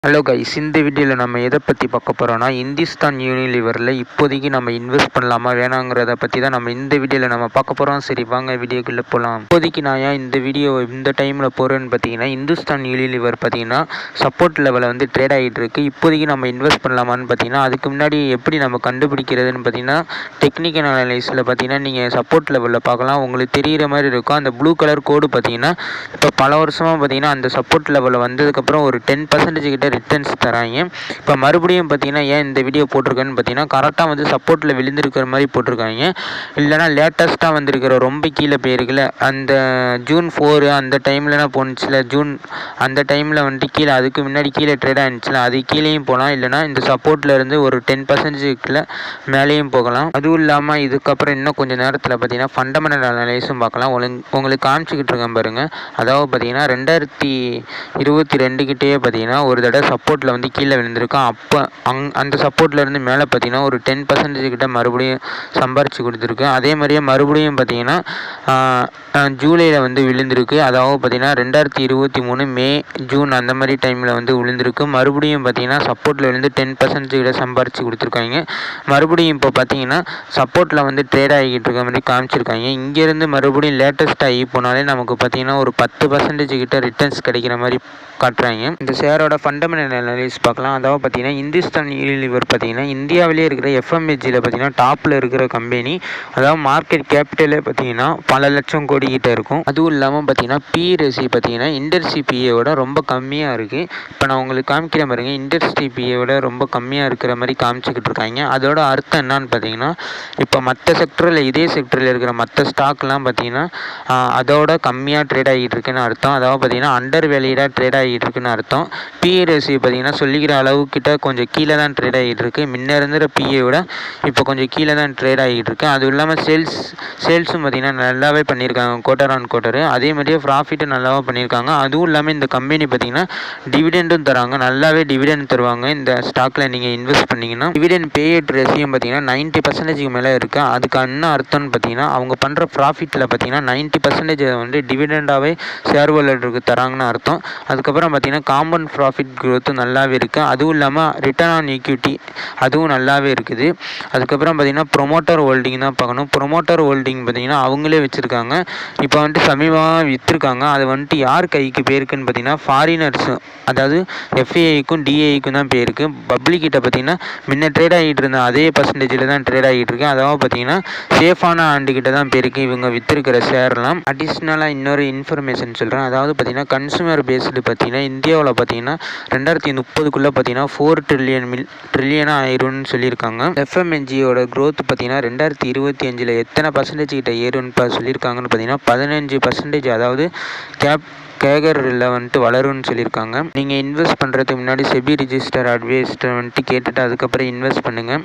Hello guys, இந்த வீடியோவில் நம்ம எதை பற்றி பார்க்க போகிறோம்னா, இந்துஸ்தான் யூனிலிவரில் இப்போதைக்கு நம்ம இன்வெஸ்ட் பண்ணலாமா வேணாங்கிறத பற்றி தான் நம்ம இந்த வீடியோவில் நம்ம பார்க்க போகிறோம். சரி வாங்க வீடியோக்குள்ளே போகலாம். இப்போதைக்கு நான் ஏன் இந்த வீடியோ இந்த டைமில் போகிறேன்னு பார்த்தீங்கன்னா, இந்துஸ்தான் யூனிலிவர் பார்த்தீங்கன்னா சப்போர்ட் லெவலில் வந்து ட்ரேட் ஆகிட்டு இருக்குது. இப்போதைக்கு நம்ம இன்வெஸ்ட் பண்ணலாமான்னு பார்த்தீங்கன்னா, அதுக்கு முன்னாடி எப்படி நம்ம கண்டுபிடிக்கிறதுன்னு பார்த்தீங்கன்னா, டெக்னிக்கல் அனலைஸில் பார்த்தீங்கன்னா நீங்கள் சப்போர்ட் லெவலில் பார்க்கலாம். உங்களுக்கு தெரிகிற மாதிரி இருக்கும். அந்த ப்ளூ கலர் கோடு பார்த்தீங்கன்னா இப்போ பல வருஷமாக பார்த்தீங்கன்னா அந்த சப்போர்ட் லெவலில் வந்ததுக்கப்புறம் ஒரு 10% கிட்ட ரிட்டர்ன்ஸ் தராங்க. இப்போ மறுபடியும் பார்த்தீங்கன்னா ஏன் இந்த வீடியோ போட்டிருக்கேன்னு பார்த்தீங்கன்னா, கரெக்டாக வந்து சப்போர்ட்டில் விழுந்திருக்கிற மாதிரி போட்டிருக்காங்க. இல்லைனா லேட்டஸ்ட்டாக வந்திருக்கிற ரொம்ப கீழே போயிருக்குல்ல, அந்த ஜூன் 4 அந்த டைம்லலாம் போணுச்சுல, ஜூன் அந்த டைமில் வந்துட்டு கீழே அதுக்கு முன்னாடி கீழே ட்ரேட் ஆகிடுச்சுல, அது கீழேயும் போகலாம். இல்லைனா இந்த சப்போர்ட்டில் இருந்து ஒரு 10% மேலேயும் போகலாம். அதுவும் இல்லாமல் இதுக்கப்புறம் இன்னும் கொஞ்சம் நேரத்தில் பார்த்தீங்கன்னா ஃபண்டமெண்டல் அனலைஸும் பார்க்கலாம். உங்களுக்கு காமிச்சிக்கிட்டு இருக்கேன் பாருங்கள். அதாவது பார்த்தீங்கன்னா 2022 கிட்டேயே பார்த்தீங்கன்னா ஒரு தடவை சப்போர்ட்டில் வந்து கீழே விழுந்திருக்கும். அப்போ அந்த சப்போர்ட்லேருந்து மேலே பார்த்தீங்கன்னா ஒரு 10% கிட்ட மறுபடியும் சம்பாரித்து கொடுத்துருக்கு. அதே மாதிரியே மறுபடியும் பார்த்தீங்கன்னா ஜூலையில் வந்து விழுந்திருக்கு. அதாவது பார்த்தீங்கன்னா 2023 மே ஜூன் அந்த மாதிரி டைமில் வந்து விழுந்திருக்கு. மறுபடியும் பார்த்தீங்கன்னா சப்போர்ட்டில் விழுந்து 10% கிட்ட சம்பாரித்து கொடுத்துருக்காங்க. மறுபடியும் இப்போ பார்த்தீங்கன்னா சப்போர்ட்டில் வந்து ட்ரேட் ஆகிக்கிட்டு இருக்க மாதிரி காமிச்சிருக்காங்க. இங்கேருந்து மறுபடியும் லேட்டஸ்ட் ஆகி போனாலே நமக்கு பார்த்தீங்கன்னா ஒரு 10% கிட்ட ரிட்டர்ன்ஸ் கிடைக்கிற மாதிரி காட்டுறாங்க. இந்த ஷேரோட ஃபண்டமெண்டல் அனலைஸ் பார்க்கலாம். அதாவது பார்த்தீங்கன்னா இந்துஸ்தான் யூனிலிவர் பார்த்தீங்கன்னா இந்தியாவிலே இருக்கிற எஃப்எம்ஹெச்சியில் பார்த்தீங்கன்னா டாப்பில் இருக்கிற கம்பெனி. அதாவது மார்க்கெட் கேபிட்டலே பார்த்தீங்கன்னா பல லட்சம் கோடி கிட்ட இருக்கும். அதுவும் இல்லாமல் பார்த்தீங்கன்னா பிஇ பார்த்தீங்கன்னா இண்டஸ்ட்ரி பிஏவோட ரொம்ப கம்மியாக இருக்குது. இப்போ நான் உங்களுக்கு காமிக்கிற பாருங்க, இண்டஸ்ட்ரி பிஏவோட ரொம்ப கம்மியாக இருக்கிற மாதிரி காமிச்சிக்கிட்டு இருக்காங்க. அதோட அர்த்தம் என்னன்னு பார்த்தீங்கன்னா, இப்போ மற்ற செக்டரில் இதே செக்டரில் இருக்கிற மற்ற ஸ்டாக்லாம் பார்த்தீங்கன்னா அதோட கம்மியாக ட்ரேட் ஆகிட்டு இருக்குன்னு அர்த்தம். அதாவது பார்த்தீங்கன்னா அண்டர் வேல்யூடாக ட்ரேட் ஆகிட்டு இருக்குன்னு அர்த்தம். பிஇ பார்த்தீங்கன்னா சொல்லிக்கிற அளவுக்கிட்ட கொஞ்சம் கீழே தான் ட்ரேட் ஆகிட்டு இருக்குது. முன்ன இருந்துற பிஏ விட இப்போ கொஞ்சம் கீழே தான் ட்ரேட் ஆகிட்டு இருக்குது. அதுவும் இல்லாமல் சேல்ஸும் பார்த்தீங்கன்னா நல்லாவே பண்ணியிருக்காங்க குவார்ட்டர் ஆன் குவார்ட்டர். அதே மாதிரியே ப்ராஃபிட்டும் நல்லாவே பண்ணியிருக்காங்க. அதுவும் இல்லாமல் இந்த கம்பெனி பார்த்தீங்கன்னா டிவிடெண்டும் தராங்க. நல்லாவே டிவிடெண்ட் தருவாங்க இந்த ஸ்டாக்கில் நீங்கள் இன்வெஸ்ட் பண்ணிங்கன்னா. டிவிடெண்ட் பேஅவுட் ரேஷியோ பார்த்தீங்கன்னா 90% மேலே இருக்குது. அதுக்கு என்ன அர்த்தம்னு பார்த்தீங்கன்னா, அவங்க பண்ணுற ப்ராஃபிட்டில் பார்த்தீங்கன்னா 90% வந்து டிவிடெண்டாகவே ஷேர் ஹோல்டருக்கு தராங்கன்னு அர்த்தம். அதுக்கப்புறம் பார்த்தீங்கன்னா காம்பவுண்ட் ப்ராஃபிட் க்ரோத்து நல்லாவே இருக்குது. அதுவும் இல்லாமல் ரிட்டர்ன் ஆன் ஈக்விட்டி அதுவும் நல்லாவே இருக்குது. அதுக்கப்புறம் பார்த்தீங்கன்னா ப்ரொமோட்டர் ஹோல்டிங் தான் பார்க்கணும். ப்ரொமோட்டர் ஹோல்டிங் பார்த்தீங்கன்னா அவங்களே வச்சுருக்காங்க. இப்போ வந்துட்டு சமீபமாக விற்றுருக்காங்க. அது வந்துட்டு யார் கைக்கு போயிருக்குன்னு பார்த்தீங்கன்னா ஃபாரினர்ஸு, அதாவது எஃப்ஐஐக்கும் டிஐக்கும் தான் போயிருக்கு. பப்ளிக்கிட்ட பார்த்தீங்கன்னா முன்ன ட்ரேட் ஆகிட்டு இருந்த அதே பர்சன்டேஜில் தான் ட்ரேட் ஆகிட்டு இருக்கு. அதாவது பார்த்தீங்கன்னா சேஃபான ஆண்டுக்கிட்ட தான் போயிருக்கு இவங்க விற்றுருக்கிற ஷேர்லாம். அடிஷ்னலாக இன்னொரு இன்ஃபர்மேஷன் சொல்கிறேன். அதாவது பார்த்தீங்கன்னா கன்சூமர் பேஸ்டு பார்த்தீங்கன்னா இந்தியாவில் பார்த்தீங்கன்னா 2030 பார்த்தீங்கன்னா 4 ட்ரில்லியனாக ஆயிரும்னு சொல்லியிருக்காங்க. எஃப்எம்என்ஜியோட க்ரோத் பார்த்தீங்கன்னா 2025 எத்தனை பர்சன்டேஜ் கிட்ட ஏறும்னு சொல்லியிருக்காங்கன்னு பார்த்தீங்கன்னா 15%. அதாவது கேகரில் வந்துட்டு வளரும்னு சொல்லியிருக்காங்க. நீங்கள் இன்வெஸ்ட் பண்ணுறதுக்கு முன்னாடி செபி ரிஜிஸ்டர் அட்வைஸ்ட்டை வந்துட்டு கேட்டுட்டு அதுக்கப்புறம் இன்வெஸ்ட் பண்ணுங்கள்.